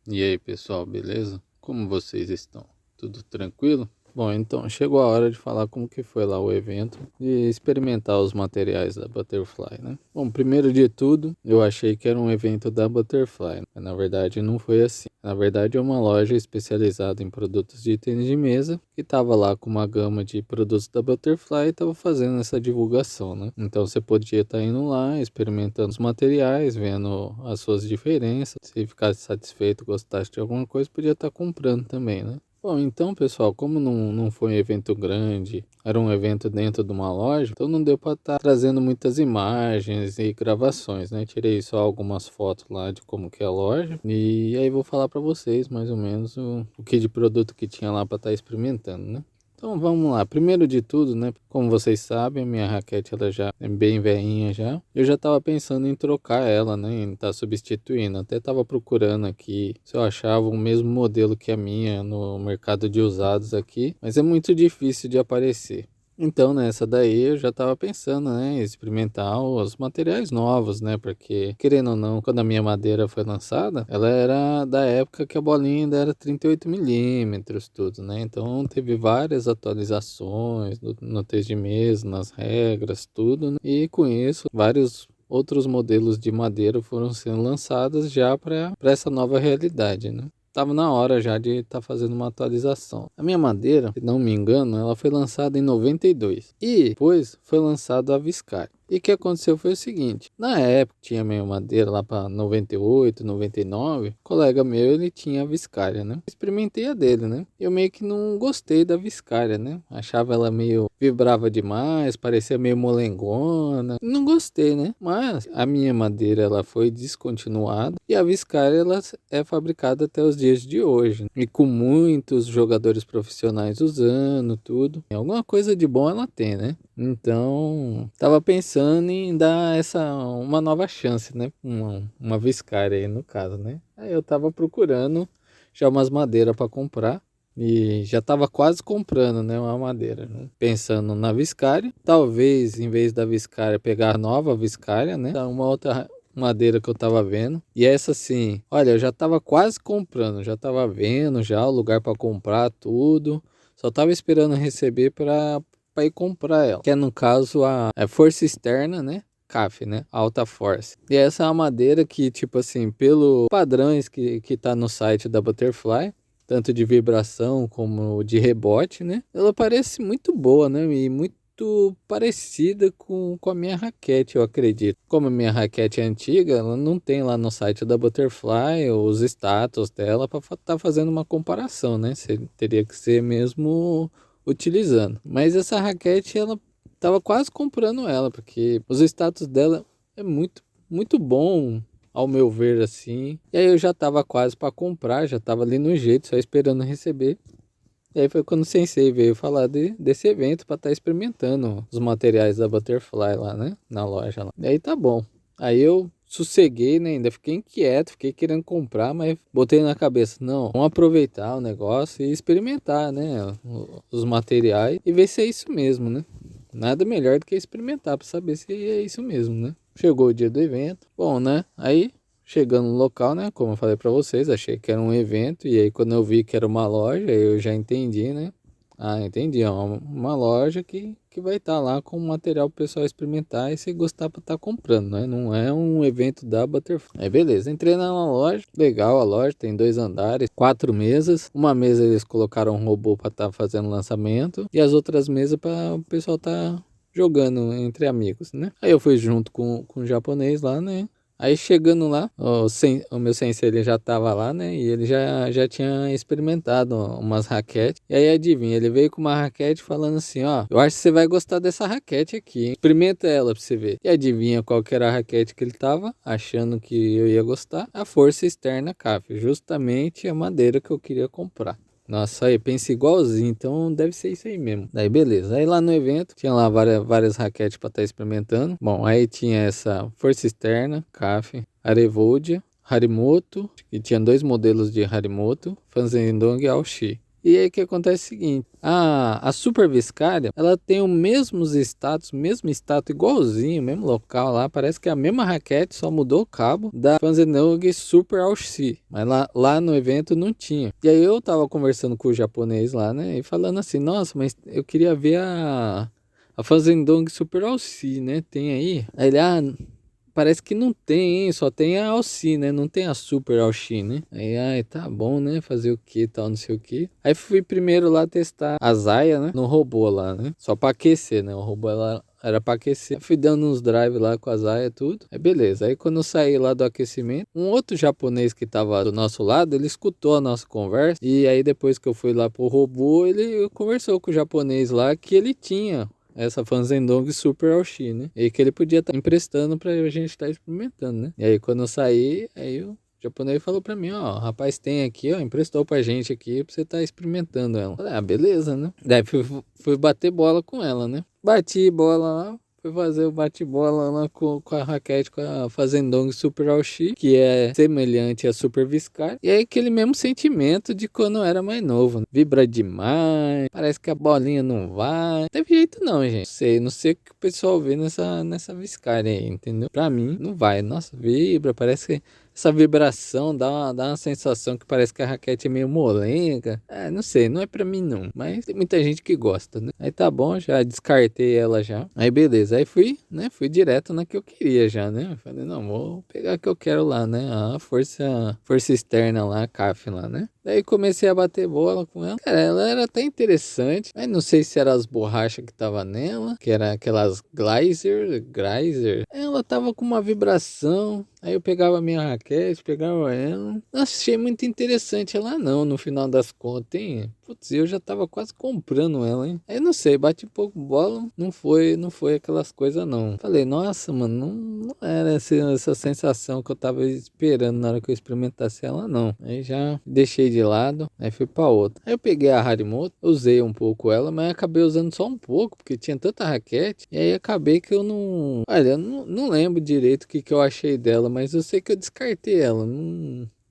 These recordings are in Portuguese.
E aí, pessoal, beleza? Como vocês estão? Tudo tranquilo? Bom, então chegou a hora de falar como que foi lá o evento e experimentar os materiais da Butterfly, né? Bom, primeiro de tudo, eu achei que era um evento da Butterfly, mas na verdade não foi assim. Na verdade é uma loja especializada em produtos de tênis de mesa que estava lá com uma gama de produtos da Butterfly e estava fazendo essa divulgação, né? Então você podia estar indo lá, experimentando os materiais, vendo as suas diferenças. Se ficasse satisfeito, gostasse de alguma coisa, podia estar comprando também, né? Bom, então, pessoal, como não foi um evento grande, era um evento dentro de uma loja, então não deu para estar trazendo muitas imagens e gravações, né? Tirei só algumas fotos lá de como que é a loja e aí vou falar para vocês mais ou menos o que de produto que tinha lá para estar experimentando, né? Então vamos lá, primeiro de tudo, né? Como vocês sabem, a minha raquete ela já é bem velhinha já. Eu já estava pensando em trocar ela, né? Em estar substituindo. Até estava procurando aqui se eu achava o mesmo modelo que a minha no mercado de usados aqui, mas é muito difícil de aparecer. Então, nessa daí eu já estava pensando, né, em experimentar os materiais novos, né, porque, querendo ou não, quando a minha madeira foi lançada, ela era da época que a bolinha ainda era 38 milímetros, tudo, né, então teve várias atualizações no texto de mesa, nas regras, tudo, né, e com isso, vários outros modelos de madeira foram sendo lançados já para essa nova realidade, né. Tava na hora já de estar fazendo uma atualização. A minha madeira, se não me engano, ela foi lançada em 92 e depois foi lançado a Viscari. E o que aconteceu foi o seguinte, na época tinha minha madeira lá para 98, 99, colega meu ele tinha a Viscaria, né? Experimentei a dele, né? Eu meio que não gostei da Viscaria, né? Achava ela meio vibrava demais, parecia meio molengona. Não gostei, né? Mas a minha madeira ela foi descontinuada e a Viscaria ela é fabricada até os dias de hoje. E com muitos jogadores profissionais usando tudo. Alguma coisa de bom ela tem, né? Então, tava pensando em dar uma nova chance, né? Uma Viscaria aí no caso, né? Aí eu tava procurando já umas madeiras para comprar. E já estava quase comprando, né, uma madeira, né? Pensando na Viscaria, talvez em vez da Viscaria pegar a nova Viscaria, né? Uma outra madeira que eu tava vendo. E essa sim, olha, eu já tava quase comprando, já tava vendo já o lugar para comprar tudo. Só tava esperando receber para ir comprar ela, que é no caso a força externa, né? CAF, né? Alta Force. E essa é uma madeira que, tipo assim, pelo padrões que tá no site da Butterfly, tanto de vibração como de rebote, né? Ela parece muito boa, né? E muito parecida com a minha raquete, eu acredito. Como a minha raquete é antiga, ela não tem lá no site da Butterfly os status dela para estar fazendo uma comparação, né? Você teria que ser mesmo utilizando. Mas essa raquete, ela tava quase comprando ela, porque os status dela é muito bom ao meu ver, assim. E aí eu já tava quase para comprar, já tava ali no jeito, só esperando receber. E aí foi quando o Sensei veio falar desse evento para estar experimentando os materiais da Butterfly lá, né? Na loja lá. E aí tá bom. Aí eu sosseguei, né? Ainda fiquei inquieto, fiquei querendo comprar, mas botei na cabeça, não, vamos aproveitar o negócio e experimentar, né? Os materiais e ver se é isso mesmo, né? Nada melhor do que experimentar para saber se é isso mesmo, né? Chegou o dia do evento. Bom, né? Aí, chegando no local, né? Como eu falei para vocês, achei que era um evento. E aí, quando eu vi que era uma loja, eu já entendi, né? Ah, entendi. É uma loja que vai estar lá com material para o pessoal experimentar e se gostar para estar comprando, né? Não é um evento da Butterfly. Aí, beleza. Entrei na loja. Legal a loja. Tem 2 andares, 4 mesas. Uma mesa eles colocaram um robô para estar fazendo lançamento. E as outras mesas para o pessoal estar jogando entre amigos, né? Aí eu fui junto com o japonês lá, né? Aí chegando lá, o meu sensei ele já tava lá, né? E ele já tinha experimentado umas raquetes. E aí adivinha, ele veio com uma raquete falando assim, ó, eu acho que você vai gostar dessa raquete aqui, hein? Experimenta ela pra você ver. E adivinha qual que era a raquete que ele tava achando que eu ia gostar? A Força Externa CAF, justamente a madeira que eu queria comprar. Nossa, aí pensa igualzinho, então deve ser isso aí mesmo. Daí beleza, aí lá no evento tinha lá várias raquetes para estar experimentando. Bom, aí tinha essa Força Externa, CAF, Arevodia, Harimoto, e tinha 2 modelos de Harimoto, Fanzendong e Aoshi. E aí o que acontece é o seguinte, a Super Viscaria, ela tem o mesmo status igualzinho, mesmo local lá, parece que é a mesma raquete, só mudou o cabo da Fanzendong Super All-C, mas lá no evento não tinha. E aí eu tava conversando com o japonês lá, né, e falando assim, nossa, mas eu queria ver a Fanzendong Super All-C, né, tem aí? Aí ele, parece que não tem, hein? Só tem a Alci, né? Não tem a Super Alci, né? Aí, ai, tá bom, né? Fazer o que tal, não sei o que. Aí fui primeiro lá testar a Zaya, né? No robô lá, né? Só pra aquecer, né? O robô ela era pra aquecer. Fui dando uns drive lá com a Zaya, tudo. Aí beleza. Aí quando eu saí lá do aquecimento, um outro japonês que tava do nosso lado, ele escutou a nossa conversa. E aí depois que eu fui lá pro robô, ele conversou com o japonês lá que ele tinha essa Fanzendong Super All-C, né? E que ele podia estar emprestando pra gente estar experimentando, né? E aí quando eu saí, aí o japonês falou pra mim, ó, rapaz tem aqui, ó, emprestou pra gente aqui pra você estar experimentando ela. Falei, beleza, né? Daí fui bater bola com ela, né? Bati bola lá, fui fazer o bate-bola lá com a raquete, com a Fazendong Super All-C, que é semelhante à Super Viscar. E é aquele mesmo sentimento de quando eu era mais novo, né? Vibra demais, parece que a bolinha não vai. Não teve jeito não, gente. Não sei o que o pessoal vê nessa Viscar aí, entendeu? Pra mim, não vai. Nossa, vibra, parece que essa vibração dá uma sensação que parece que a raquete é meio molenga. Não sei, não é pra mim não. Mas tem muita gente que gosta, né? Aí tá bom, já descartei ela já. Aí beleza, aí fui, né? Fui direto na que eu queria já, né? Falei, não, vou pegar a que eu quero lá, né? A força externa lá, a CAF lá, né? Daí comecei a bater bola com ela. Cara, ela era até interessante, mas não sei se eram as borrachas que tava nela, que era aquelas Geyser. Ela tava com uma vibração. Aí eu pegava a minha raquete, pegava ela. Não achei muito interessante ela não, no final das contas, hein? Putz, eu já tava quase comprando ela, hein? Aí não sei, bati pouco bola, não foi aquelas coisas não. Falei, nossa, mano, não era essa sensação que eu tava esperando na hora que eu experimentasse ela, não. Aí já deixei de lado, aí fui pra outra. Aí eu peguei a Harimoto, usei um pouco ela, mas acabei usando só um pouco, porque tinha tanta raquete. E aí acabei que eu não... Olha, eu não lembro direito o que eu achei dela, mas eu sei que eu descartei ela.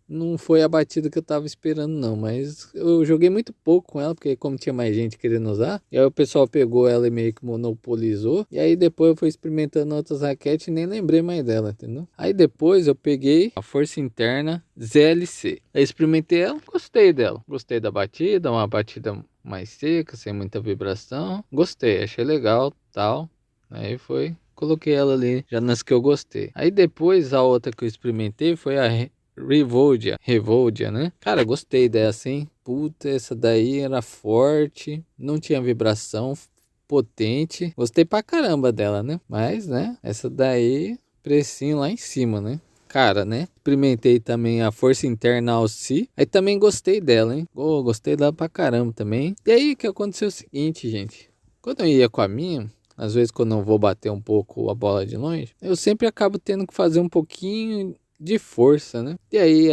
Não foi a batida que eu tava esperando, não. Mas eu joguei muito pouco com ela, porque como tinha mais gente querendo usar, e aí o pessoal pegou ela e meio que monopolizou. E aí depois eu fui experimentando outras raquetes e nem lembrei mais dela, entendeu? Aí depois eu peguei a Força Interna ZLC. Aí experimentei ela, gostei dela. Gostei da batida, uma batida mais seca, sem muita vibração. Gostei, achei legal, tal. Aí foi... Coloquei ela ali, já nas que eu gostei. Aí depois a outra que eu experimentei foi a Revoldia, né? Cara, gostei dessa, hein? Puta, essa daí era forte, não tinha vibração, potente. Gostei pra caramba dela, né? Mas, né? Essa daí, precinho lá em cima, né? Cara, né? Experimentei também a Força Interna Alci. Aí também gostei dela, hein? Gostei dela pra caramba também. E aí, o que aconteceu é o seguinte, gente. Quando eu ia com a minha... Às vezes quando eu vou bater um pouco a bola de longe, eu sempre acabo tendo que fazer um pouquinho de força, né? E aí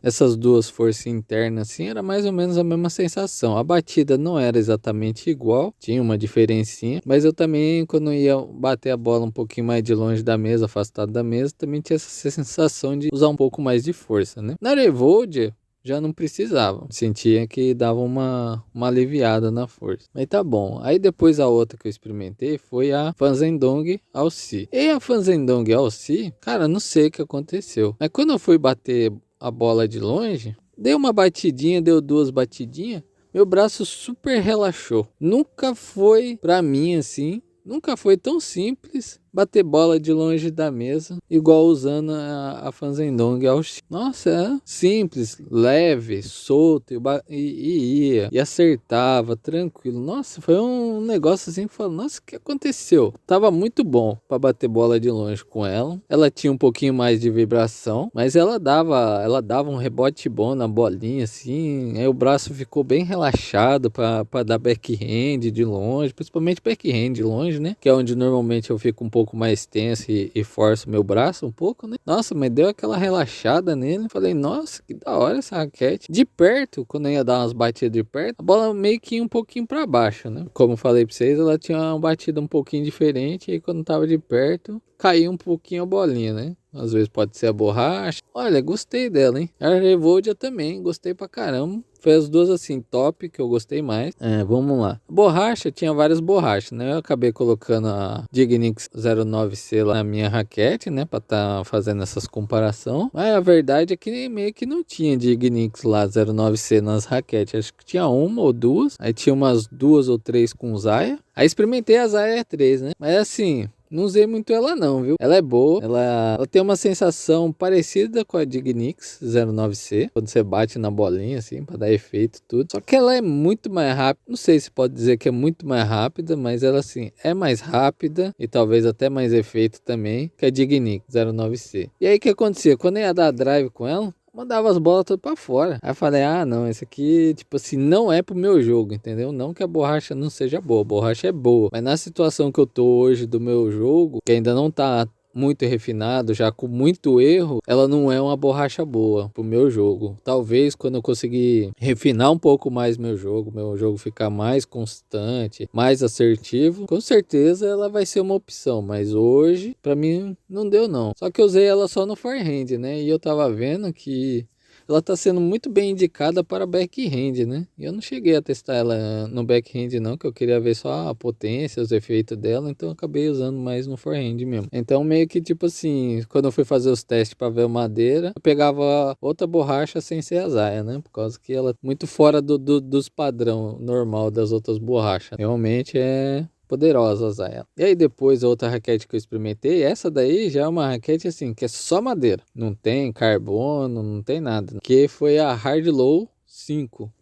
essas duas forças internas assim era mais ou menos a mesma sensação. A batida não era exatamente igual, tinha uma diferencinha, mas eu também quando ia bater a bola um pouquinho mais de longe da mesa, afastado da mesa, também tinha essa sensação de usar um pouco mais de força, né? Na Revolt já não precisava. Sentia que dava uma aliviada na força. Mas tá bom. Aí depois a outra que eu experimentei foi a Fanzendong Alci. E a Fanzendong Alci, cara, não sei o que aconteceu. Mas quando eu fui bater a bola de longe, dei uma batidinha, deu duas batidinhas, meu braço super relaxou. Nunca foi pra mim assim. Nunca foi tão simples bater bola de longe da mesa, igual usando a Fanzendong Alci. Nossa, é simples, leve, solto e ia. E acertava, tranquilo. Nossa, foi um negócio assim que falou, nossa, o que aconteceu? Tava muito bom para bater bola de longe com ela. Ela tinha um pouquinho mais de vibração, mas ela dava um rebote bom na bolinha, assim. Aí o braço ficou bem relaxado para dar backhand de longe, principalmente backhand de longe, né? Que é onde normalmente eu fico um pouco mais tenso e forço meu braço um pouco, né? Nossa, mas deu aquela relaxada nele. Falei, nossa, que da hora essa raquete. De perto, quando eu ia dar umas batidas de perto, a bola meio que ia um pouquinho para baixo, né? Como eu falei para vocês, ela tinha uma batida um pouquinho diferente. E quando tava de perto, caía um pouquinho a bolinha, né? Às vezes pode ser a borracha. Olha, gostei dela, hein? A Revoldia também, gostei pra caramba. Foi as duas assim, top, que eu gostei mais. Vamos lá. Borracha, tinha várias borrachas, né? Eu acabei colocando a Dignix 09C lá na minha raquete, né? Pra tá fazendo essas comparação. Mas a verdade é que meio que não tinha Dignix lá 09C nas raquetes. Acho que tinha uma ou duas. Aí tinha umas 2 ou 3 com Zaya. Aí experimentei a Zaya 3, né? Mas assim, não usei muito ela não, viu? Ela é boa, ela tem uma sensação parecida com a Dignix 09C, quando você bate na bolinha assim, para dar efeito e tudo. Só que ela é muito mais rápida, não sei se pode dizer que é muito mais rápida, mas ela assim, é mais rápida e talvez até mais efeito também que a Dignix 09C. E aí o que acontecia? Quando eu ia dar drive com ela, mandava as bolas todas pra fora. Aí eu falei, não, esse aqui, tipo assim, não é pro meu jogo, entendeu? Não que a borracha não seja boa, a borracha é boa. Mas na situação que eu tô hoje do meu jogo, que ainda não tá muito refinado, já com muito erro, ela não é uma borracha boa pro meu jogo. Talvez quando eu conseguir refinar um pouco mais meu jogo ficar mais constante, mais assertivo, com certeza ela vai ser uma opção, mas hoje pra mim não deu não. Só que eu usei ela só no forehand, né? E eu tava vendo que ela está sendo muito bem indicada para backhand, né? Eu não cheguei a testar ela no backhand não, que eu queria ver só a potência, os efeitos dela, então eu acabei usando mais no forehand mesmo. Então meio que tipo assim, quando eu fui fazer os testes para ver a madeira, eu pegava outra borracha sem ser a Zaya, né? Por causa que ela é muito fora dos padrão normal das outras borrachas. Realmente é poderosa usar ela. E aí depois a outra raquete que eu experimentei, essa daí já é uma raquete assim, que é só madeira. Não tem carbono, não tem nada. Que foi a Hard Low 5.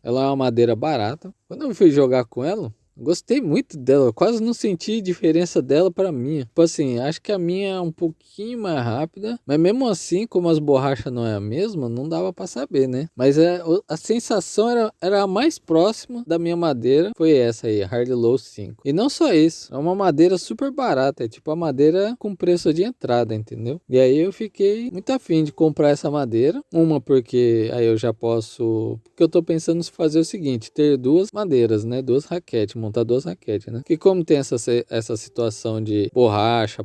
Ela é uma madeira barata. Quando eu fui jogar com ela, gostei muito dela, quase não senti diferença dela para minha. Tipo assim, acho que a minha é um pouquinho mais rápida, mas mesmo assim, como as borrachas não é a mesma, não dava para saber, né? Mas a sensação era a mais próxima da minha madeira, foi essa aí, a Hard Low 5. E não só isso, é uma madeira super barata, é tipo a madeira com preço de entrada, entendeu? E aí eu fiquei muito afim de comprar essa madeira, porque aí eu já posso, porque eu tô pensando em fazer o seguinte, ter duas madeiras, né? Duas raquetes, montar duas raquetes, né? Que como tem essa situação de borracha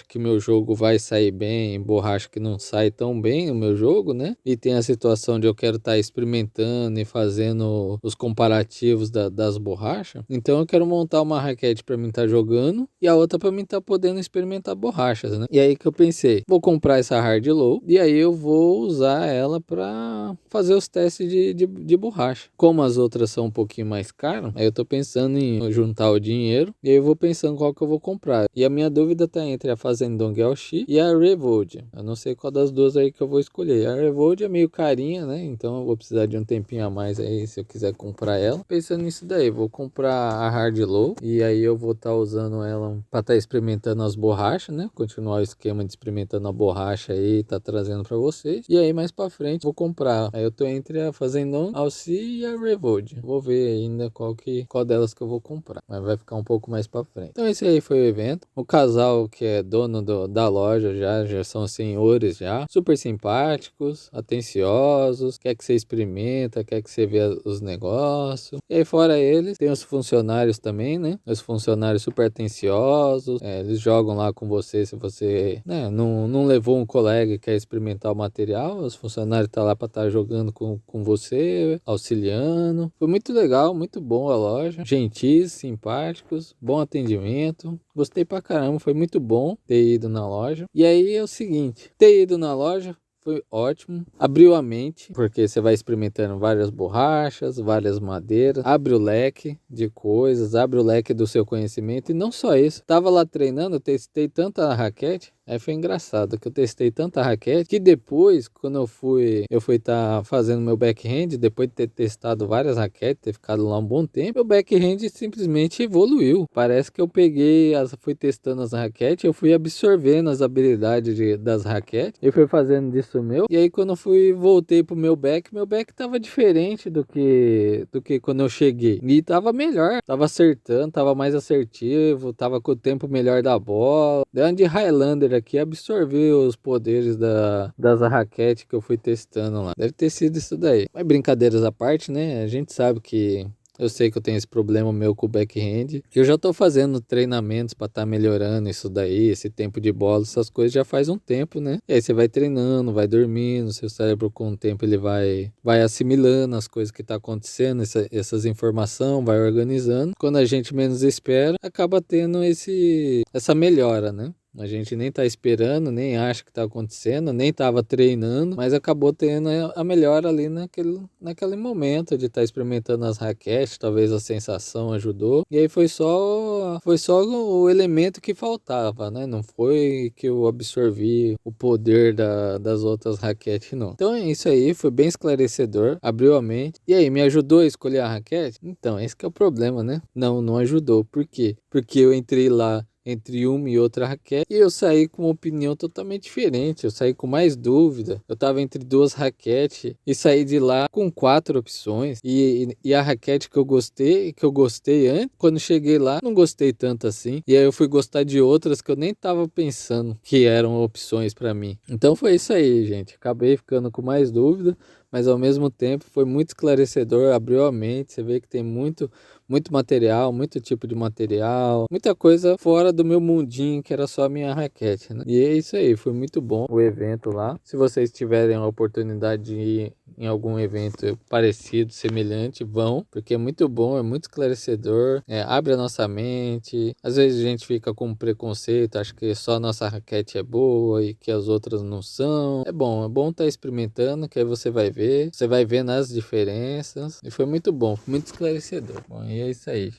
que meu jogo vai sair bem, borracha que não sai tão bem no meu jogo, né? E tem a situação de eu quero estar experimentando e fazendo os comparativos das borrachas. Então eu quero montar uma raquete para mim estar jogando e a outra para mim estar podendo experimentar borrachas, né? E aí que eu pensei, vou comprar essa Hard Low e aí eu vou usar ela para fazer os testes de borracha. Como as outras são um pouquinho mais caras, aí eu tô pensando em juntar o dinheiro e aí eu vou pensando qual que eu vou comprar. E a minha dúvida tá entre a Fazendong Elxi e a Revolt. Eu não sei qual das duas aí que eu vou escolher. A Revolt é meio carinha, né? Então eu vou precisar de um tempinho a mais aí se eu quiser comprar ela. Pensando nisso daí, vou comprar a Hard Low e aí eu vou estar usando ela para estar experimentando as borrachas, né? Continuar o esquema de experimentando a borracha aí, tá trazendo para vocês. E aí mais para frente vou comprar. Aí eu tô entre a Fazendong Elxi e a Revolt. Vou ver ainda qual delas que eu vou comprar, mas vai ficar um pouco mais pra frente. Então esse aí foi o evento. O casal que é dono da loja já são senhores já, super simpáticos, atenciosos, quer que você experimenta, quer que você vê os negócios. E aí fora eles, tem os funcionários também, né? Os funcionários super atenciosos, eles jogam lá com você se você, né, não levou um colega e quer experimentar o material, os funcionários tá lá pra estar jogando com você, auxiliando. Foi muito legal, muito bom a loja, gentis, simpáticos, bom atendimento, gostei pra caramba, foi muito bom ter ido na loja. E aí é o seguinte, ter ido na loja foi ótimo, abriu a mente, porque você vai experimentando várias borrachas, várias madeiras, abre o leque de coisas, abre o leque do seu conhecimento, e não só isso, tava lá treinando, eu testei tanta raquete. Aí foi engraçado que eu testei tanta raquete que depois, quando eu fui estar fazendo meu backhand, depois de ter testado várias raquetes, ter ficado lá um bom tempo, meu backhand simplesmente evoluiu. Parece que eu fui testando as raquetes, eu fui absorvendo as habilidades das raquetes, eu fui fazendo disso meu. E aí quando eu voltei pro meu back tava diferente do que quando eu cheguei. E tava melhor, tava acertando, tava mais assertivo, tava com o tempo melhor da bola. Deu uma de Highlander aqui, absorveu os poderes das raquetes que eu fui testando lá. Deve ter sido isso daí. Mas brincadeiras à parte, né? A gente sabe que Eu sei que eu tenho esse problema meu com o backhand. Eu já tô fazendo treinamentos para estar melhorando isso daí, esse tempo de bola, essas coisas já faz um tempo, né? E aí você vai treinando, vai dormindo, seu cérebro com o tempo ele vai assimilando as coisas que tá acontecendo, essas informações, vai organizando. Quando a gente menos espera, acaba tendo essa melhora, né? A gente nem tá esperando, nem acha que tá acontecendo, nem tava treinando, mas acabou tendo a melhora ali naquele momento de estar experimentando as raquetes, talvez a sensação ajudou. E aí foi só o elemento que faltava, né? Não foi que eu absorvi o poder das outras raquetes, não. Então é isso aí, foi bem esclarecedor, abriu a mente. E aí, me ajudou a escolher a raquete? Então, esse que é o problema, né? Não ajudou. Por quê? Porque eu entrei lá entre uma e outra raquete e eu saí com uma opinião totalmente diferente. Eu saí com mais dúvida. Eu tava entre duas raquetes e saí de lá com 4 opções. E a raquete que eu gostei antes, quando cheguei lá, não gostei tanto assim. E aí eu fui gostar de outras que eu nem tava pensando que eram opções para mim. Então foi isso aí, gente. Acabei ficando com mais dúvida, mas ao mesmo tempo foi muito esclarecedor, abriu a mente. Você vê que tem muito material, muito tipo de material, muita coisa fora do meu mundinho, que era só a minha raquete, né? E é isso aí, foi muito bom o evento lá. Se vocês tiverem a oportunidade de ir em algum evento parecido, semelhante, vão, porque é muito bom, é muito esclarecedor, abre a nossa mente. Às vezes a gente fica com preconceito, acha que só a nossa raquete é boa e que as outras não são. É bom estar experimentando, que aí você vai ver nas diferenças. E foi muito bom, muito esclarecedor. Bom, e é isso aí.